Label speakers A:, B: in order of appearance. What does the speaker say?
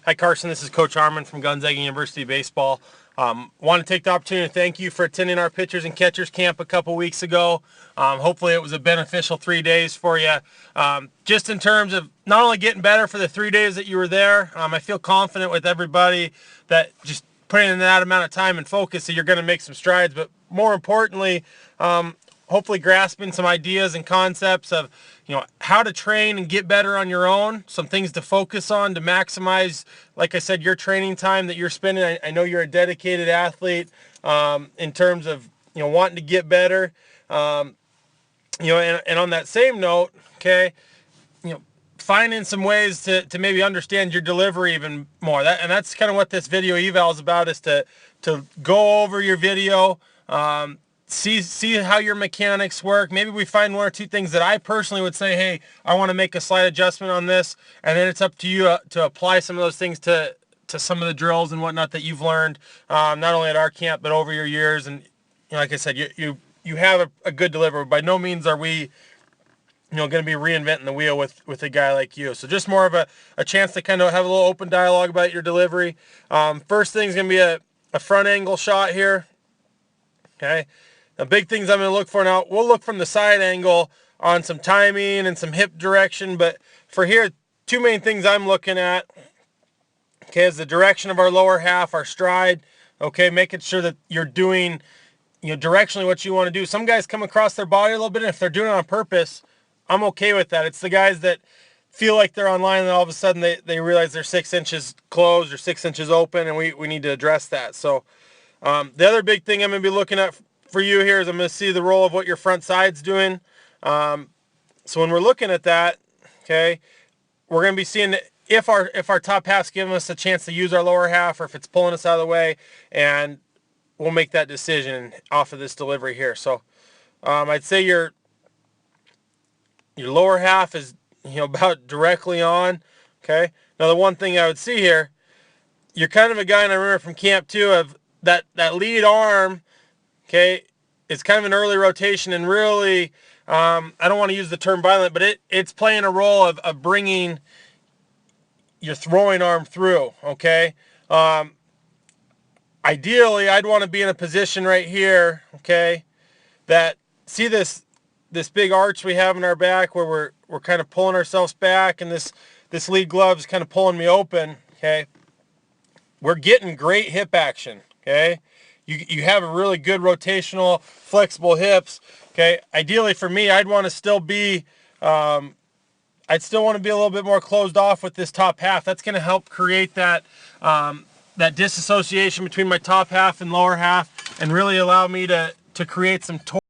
A: Hi, Carson. This is Coach Harmon from Gonzaga University Baseball. Want to take the opportunity to thank you for attending our pitchers and catchers camp a couple weeks ago. Hopefully it was a beneficial 3 days for you. Just in terms of not only getting better for the 3 days that you were there, I feel confident with everybody that just putting in that amount of time and focus that you're going to make some strides. But more importantly, hopefully grasping some ideas and concepts of, how to train and get better on your own, some things to focus on to maximize, like I said, your training time that you're spending. I know you're a dedicated athlete in terms of, wanting to get better. And on that same note, okay, finding some ways to maybe understand your delivery even more. That's kind of what this video eval is about, is to go over your video, see how your mechanics work. Maybe we find one or two things that I personally would say, hey, I want to make a slight adjustment on this, and then it's up to you to apply some of those things to some of the drills and whatnot that you've learned, not only at our camp but over your years. And like I said, you have a good delivery. By no means are we going to be reinventing the wheel with a guy like you. So just more of a chance to kind of have a little open dialogue about your delivery. First thing is going to be a front angle shot here. Okay. The big things I'm going to look for now, we'll look from the side angle on some timing and some hip direction. But for here, two main things I'm looking at, okay, is the direction of our lower half, our stride. Okay, making sure that you're doing, directionally what you want to do. Some guys come across their body a little bit, and if they're doing it on purpose, I'm okay with that. It's the guys that feel like they're online and all of a sudden they realize they're 6 inches closed or 6 inches open, and we need to address that. So the other big thing I'm going to be looking at for you here is I'm going to see the role of what your front side's doing. So when we're looking at that, okay, we're going to be seeing if our top half's giving us a chance to use our lower half, or if it's pulling us out of the way, and we'll make that decision off of this delivery here. So I'd say your lower half is about directly on. Okay. Now the one thing I would see here, you're kind of a guy, and I remember from camp too, of that lead arm. Okay, it's kind of an early rotation, and really, I don't want to use the term violent, but it's playing a role of bringing your throwing arm through. Okay. Ideally, I'd want to be in a position right here. Okay, that see this big arch we have in our back where we're kind of pulling ourselves back, and this lead glove is kind of pulling me open. Okay, we're getting great hip action. Okay, you have a really good rotational, flexible hips. Okay, ideally for me, I'd want to still be I'd still want to be a little bit more closed off with this top half. That's going to help create that that disassociation between my top half and lower half, and really allow me to create some torque